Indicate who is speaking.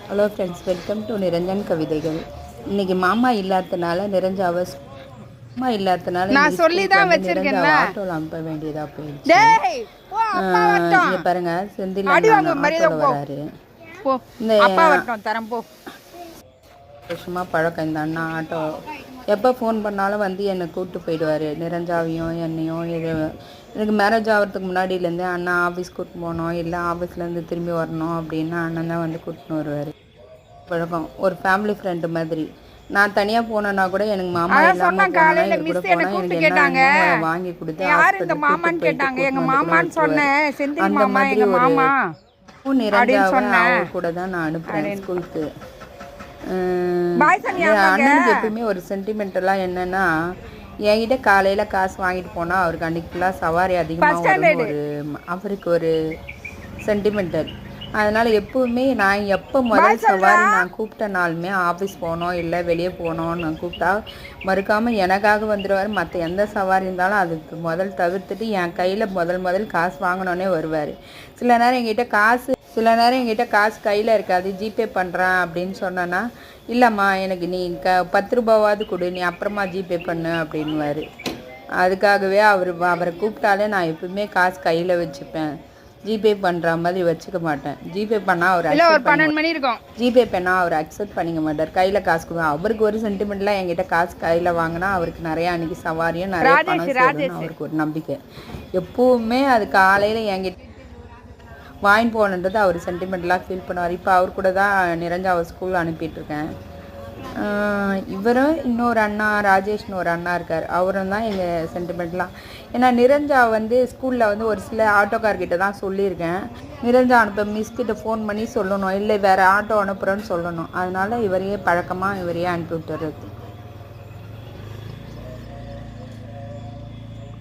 Speaker 1: Hello friends, welcome to Niranjan கவிதைகள். இன்றைக்கி மாமா இல்லாததுனால நிரஞ்சாவை அம்மா இல்லாததுனால
Speaker 2: நான்
Speaker 1: இன்றைக்கி
Speaker 2: சொல்லி
Speaker 1: ஸ்கூலுக்கு
Speaker 2: தான்
Speaker 1: வந்து
Speaker 2: வச்சிருக்கேன்ல.
Speaker 1: நிரஞ்சாவை ஆட்டோவில் அனுப்ப வேண்டியதாக போயிடுச்சு.
Speaker 2: டேய் போ, அப்பா வரட்டும்.
Speaker 1: இங்கே பாருங்கள், செந்தில்
Speaker 2: அடி
Speaker 1: அண்ணா
Speaker 2: வாங்க மரியாதை
Speaker 1: ஆட்டோவில்
Speaker 2: போ.
Speaker 1: வராரு.
Speaker 2: போ
Speaker 1: இந்த
Speaker 2: அப்பா வரட்டும் தரம் போ.
Speaker 1: வருஷமாக பழக்கம் இந்த அண்ணா ஆட்டோ எப்போ ஃபோன் பண்ணாலும் வந்து என்னை கூப்பிட்டு போயிடுவார். நிரஞ்சாவையும் என்னையும். எனக்கு மேரேஜ் ஆகிறதுக்கு முன்னாடியிலேருந்தே அண்ணா ஆஃபீஸ் கூப்பிட்டு போகணும், இல்லை ஆஃபீஸ்லேருந்து திரும்பி வரணும் அப்படின்னா அண்ணன் தான் வந்து கூப்பிட்டுன்னு வருவார். பழக்கம் ஒரு ஃபேமிலி ஃப்ரெண்டு மாதிரி. நான் தனியாக போனேன்னா கூட எனக்கு மாமா இல்லாமல் போனேன்னா இவர் கூட போனால் எனக்கு என்ன வேணுமோ வாங்கி கொடுத்து அந்த மாதிரி ஒரு நிரஞ்சாவை அவர் கூட தான் நான் அனுப்புகிறேன் ஸ்கூலுக்கு. அண்ணனுக்கு எப்பவுமே ஒரு சென்டிமெண்டெல்லாம் என்னென்னா, என்கிட்ட காலையில் காசு வாங்கிட்டு போனால் அவருக்கு அன்றைக்கி ஃபுல்லாக சவாரி அதிகமாக வரும். அவருக்கு ஒரு சென்டிமெண்டல். அதனால் எப்போவுமே நான் எப்போ முதல் சவாரி நான் கூப்பிட்ட நாளுமே ஆஃபீஸ் போனோம் இல்லை வெளியே போனோன்னு நான் கூப்பிட்டா மறுக்காமல் எனக்காக வந்துடுவார். மற்ற எந்த சவாரி இருந்தாலும் அதுக்கு முதல் தவிர்த்துட்டு என் கையில் முதல் காசு வாங்கினோன்னே வருவார். சில நேரம் என்கிட்ட காசு கையில் இருக்காது, ஜிபே பண்ணுறேன் அப்படின்னு சொன்னேன்னா, இல்லைம்மா எனக்கு நீ 10 ரூபாவாவது கொடு, நீ அப்புறமா ஜிபே பண்ணு அப்படின்வார். அதுக்காகவே அவரை கூப்பிட்டாலே நான் எப்பவுமே காசு கையில் வச்சுப்பேன். ஜிபே பண்ணுற மாதிரி வச்சுக்க மாட்டேன். ஜிபே பண்ணால் அவர் அக்செப்ட் பண்ணிக்க மாட்டார். கையில் காசு கொடுங்க. அவருக்கு ஒரு சென்டிமெண்ட்லாம் என்கிட்ட காசு கையில் வாங்கினா அவருக்கு நிறையா அன்றைக்கி சவாரியும் நிறைய பணம் சேரும்னு அவருக்கு ஒரு நம்பிக்கை. எப்போவுமே அது காலையில் என்கிட்ட வாங்கி போகணுன்றது அவர் சென்டிமெண்ட்லாம் ஃபீல் பண்ணுவார். இப்போ அவர் கூட தான் நிரஞ்சாவை ஸ்கூல் அனுப்பிட்டுருக்கேன். இவரும் இன்னொரு அண்ணா ராஜேஷ்னு ஒரு அண்ணா இருக்கார், அவரும் தான் எங்கள் சென்டிமெண்ட்லாம். ஏன்னா நிரஞ்சா வந்து ஸ்கூலில் வந்து ஒரு சில ஆட்டோக்கார்கிட்ட தான் சொல்லியிருக்கேன், நிரஞ்சா அனுப்ப மிஸ்கிட்ட ஃபோன் பண்ணி சொல்லணும், இல்லை வேறு ஆட்டோ அனுப்புகிறேன்னு சொல்லணும். அதனால் இவரையே பழக்கமாக இவரையே அனுப்பி விட்டுறது.